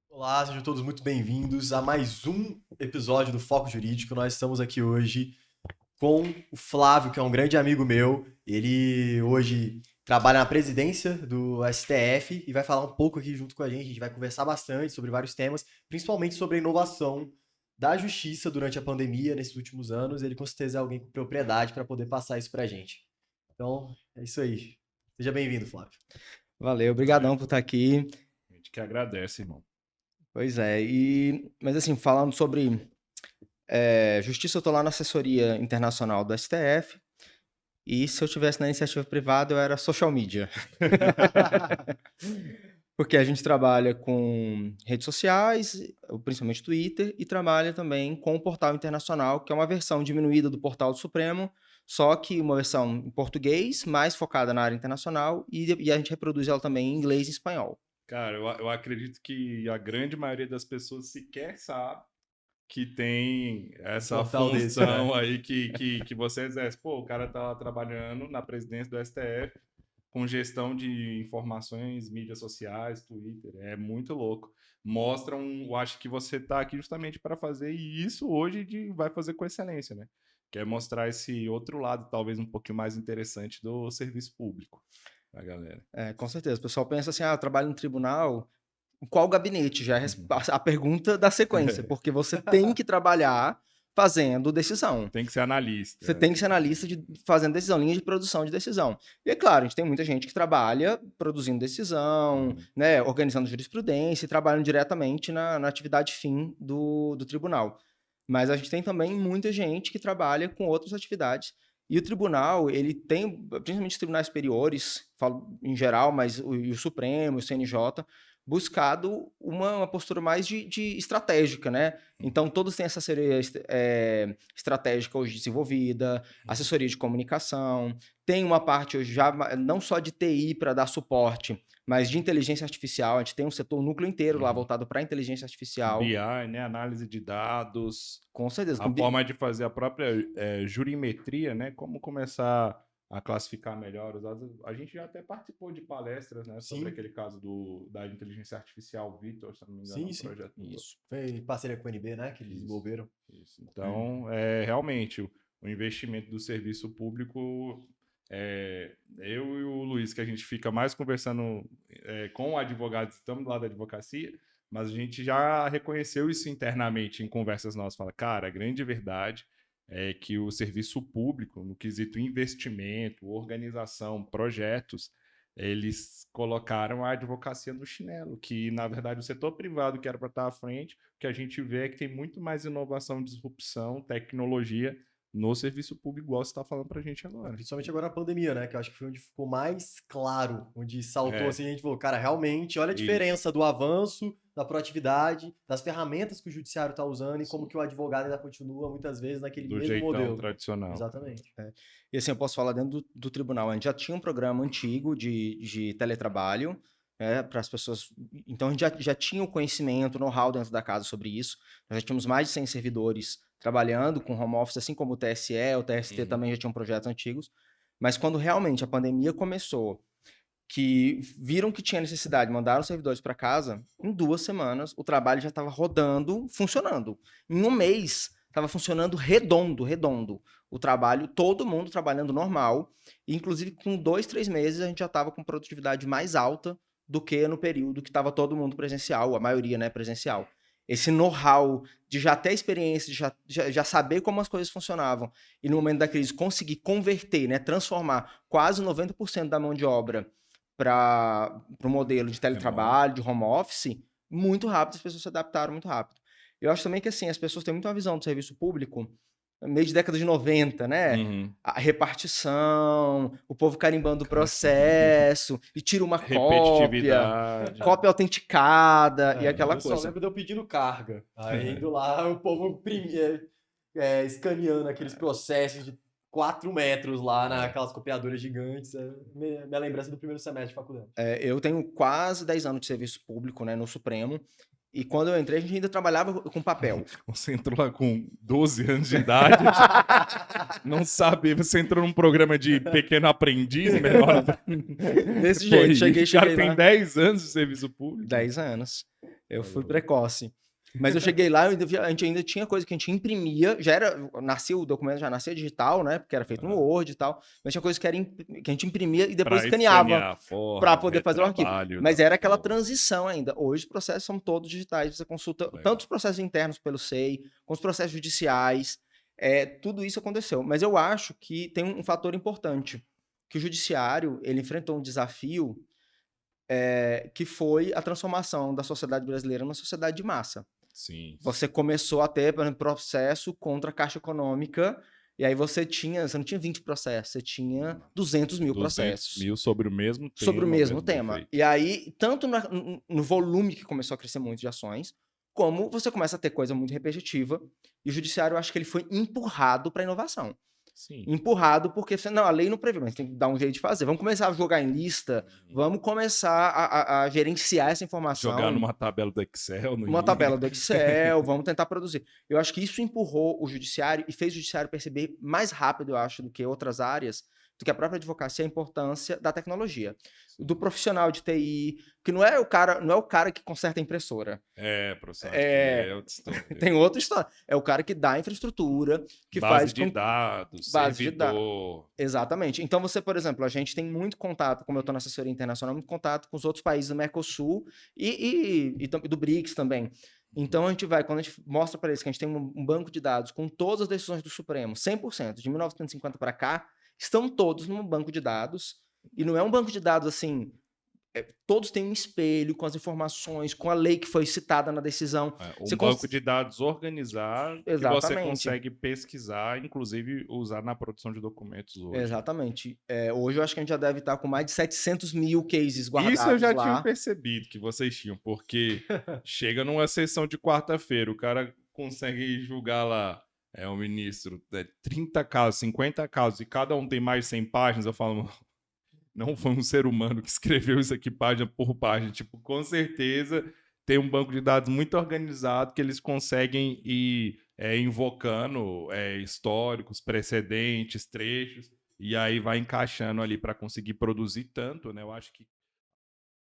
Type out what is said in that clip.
Olá, sejam todos muito bem-vindos a mais um episódio do Foco Jurídico. Nós estamos aqui hoje com o Flávio, que é um grande amigo meu. Ele hoje trabalha na presidência do STF e vai falar um pouco aqui junto com a gente. A gente vai conversar bastante sobre vários temas, principalmente sobre a inovação da justiça durante a pandemia nesses últimos anos. Ele com certeza é alguém com propriedade para poder passar isso para a gente. Então, é isso aí. Seja bem-vindo, Flávio. Valeu, obrigadão por estar aqui. A gente que agradece, irmão. Pois é, mas assim, falando sobre justiça, eu estou lá na assessoria internacional do STF, e se eu tivesse na iniciativa privada, eu era social media. Porque a gente trabalha com redes sociais, principalmente Twitter, e trabalha também com o Portal Internacional, que é uma versão diminuída do Portal do Supremo, só que uma versão em português, mais focada na área internacional, e a gente reproduz ela também em inglês e espanhol. Cara, eu acredito que a grande maioria das pessoas sequer sabe que tem essa Portal desse, função aí que você exerce. Pô, o cara tá trabalhando na presidência do STF com gestão de informações, mídias sociais, Twitter. É muito louco. Eu acho que você tá aqui justamente para fazer, e isso hoje vai fazer com excelência, né? Que é mostrar esse outro lado, talvez um pouquinho mais interessante do serviço público pra galera. Com certeza. O pessoal pensa assim, eu trabalho no tribunal, qual gabinete? Já é a pergunta da sequência, porque você tem que trabalhar fazendo decisão. Tem que ser analista. Você tem que ser analista fazendo decisão, linha de produção de decisão. E é claro, a gente tem muita gente que trabalha produzindo decisão, né, organizando jurisprudência e trabalhando diretamente na atividade fim do tribunal. Mas a gente tem também muita gente que trabalha com outras atividades. E o tribunal, ele tem, principalmente os tribunais superiores, falo em geral, mas o Supremo, o CNJ, buscado uma postura mais de estratégica, né? Então, todos têm essa assessoria estratégica hoje desenvolvida, assessoria de comunicação, tem uma parte hoje já não só de TI para dar suporte, mas de inteligência artificial. A gente tem um núcleo inteiro lá voltado para inteligência artificial. BI, né? Análise de dados. Com certeza. A forma de fazer a própria jurimetria, né? Como começar a classificar melhor os dados. A gente já até participou de palestras, né? Sobre aquele caso da inteligência artificial, Vitor, se não me engano, sim. projeto. Isso. Foi em parceria com o NB, né? Que eles desenvolveram. Isso. Então, realmente, o investimento do serviço público, eu e o Luiz, que a gente fica mais conversando com advogados, estamos lá da advocacia, mas a gente já reconheceu isso internamente em conversas nossas. Fala, cara, a grande verdade é que o serviço público, no quesito investimento, organização, projetos, eles colocaram a advocacia no chinelo, que, na verdade, o setor privado, que era para estar à frente, o que a gente vê é que tem muito mais inovação, disrupção, tecnologia no serviço público, igual você está falando para a gente agora. Principalmente agora na pandemia, né? Que eu acho que foi onde ficou mais claro, onde saltou assim, a gente falou, cara, realmente, olha a diferença do avanço, da proatividade, das ferramentas que o judiciário está usando e como que o advogado ainda continua, muitas vezes, naquele mesmo jeitão modelo. Tradicional. Exatamente. E assim, eu posso falar dentro do tribunal, a gente já tinha um programa antigo de teletrabalho, para as pessoas. Então, a gente já tinha o conhecimento, o know-how dentro da casa sobre isso. Nós já tínhamos mais de 100 servidores trabalhando com home office, assim como o TSE, o TST também já tinham projetos antigos. Mas quando realmente a pandemia começou, que viram que tinha necessidade, mandaram os servidores para casa, em 2 semanas o trabalho já estava rodando, funcionando. Em um mês, estava funcionando redondo. O trabalho, todo mundo trabalhando normal. E, inclusive, com 2, 3 meses, a gente já estava com produtividade mais alta do que no período que estava todo mundo presencial, a maioria, né, presencial. Esse know-how de já ter experiência, de já saber como as coisas funcionavam, e no momento da crise conseguir converter, né, transformar quase 90% da mão de obra para o modelo de teletrabalho, de home office, muito rápido, as pessoas se adaptaram muito rápido. Eu acho também que assim, as pessoas têm muita visão do serviço público meio de década de 90, né? A repartição, o povo carimbando o processo, e tira uma cópia autenticada e aquela coisa. Eu só lembro de eu pedindo carga. Aí indo lá, o povo escaneando aqueles processos de 4 metros lá naquelas copiadoras gigantes. Minha lembrança do primeiro semestre de faculdade. Eu tenho quase 10 anos de serviço público, né, no Supremo. E quando eu entrei, a gente ainda trabalhava com papel. Você entrou lá com 12 anos de idade, não sabe, você entrou num programa de pequeno aprendiz, melhor. Desse jeito, cheguei cara lá. Tem 10 anos de serviço público. 10 anos. Eu fui precoce. Mas eu cheguei lá, a gente ainda tinha coisa que a gente imprimia, o documento já nascia digital, né? Porque era feito no Word e tal, mas tinha coisa que a gente imprimia e depois escaneava para poder fazer o arquivo. Mas era aquela transição ainda. Hoje os processos são todos digitais, você consulta tanto os processos internos pelo SEI, como os processos judiciais, tudo isso aconteceu. Mas eu acho que tem um fator importante, que o judiciário, ele enfrentou um desafio que foi a transformação da sociedade brasileira numa sociedade de massa. Sim. Você começou a ter, por exemplo, processo contra a Caixa Econômica, e aí você não tinha 20 processos, você tinha 200 mil processos. 200 mil sobre o mesmo tema. Sobre o mesmo tema. E aí, tanto no volume que começou a crescer muito de ações, como você começa a ter coisa muito repetitiva, e o judiciário, eu acho que ele foi empurrado para a inovação. Sim. Empurrado porque a lei não prevê, mas tem que dar um jeito de fazer. Vamos começar a jogar em lista, vamos começar a gerenciar essa informação. Jogar numa tabela do Excel. Tabela do Excel, vamos tentar produzir. Eu acho que isso empurrou o judiciário e fez o judiciário perceber mais rápido, eu acho, do que outras áreas, do que a própria advocacia, a importância da tecnologia. Do profissional de TI, que não é o cara que conserta a impressora. Professor, é outra história. Tem outra história. É o cara que dá a infraestrutura, que base de dados, servidor. Exatamente. Então você, por exemplo, a gente tem muito contato, como eu estou na assessoria internacional, muito contato com os outros países do Mercosul e do BRICS também. Então quando a gente mostra para eles que a gente tem um banco de dados com todas as decisões do Supremo, 100%, de 1950 para cá, estão todos num banco de dados. E não é um banco de dados assim, todos têm um espelho com as informações, com a lei que foi citada na decisão. Banco de dados organizado. Exatamente. Que você consegue pesquisar, inclusive usar na produção de documentos hoje. Exatamente. Hoje eu acho que a gente já deve estar com mais de 700 mil cases guardados lá. Isso eu já tinha percebido que vocês tinham, porque chega numa sessão de quarta-feira, o cara consegue julgar lá, o ministro, 30 casos, 50 casos, e cada um tem mais de 100 páginas, eu falo... Não foi um ser humano que escreveu isso aqui página por página. Tipo, com certeza tem um banco de dados muito organizado que eles conseguem ir invocando históricos, precedentes, trechos, e aí vai encaixando ali para conseguir produzir tanto, né? Eu acho que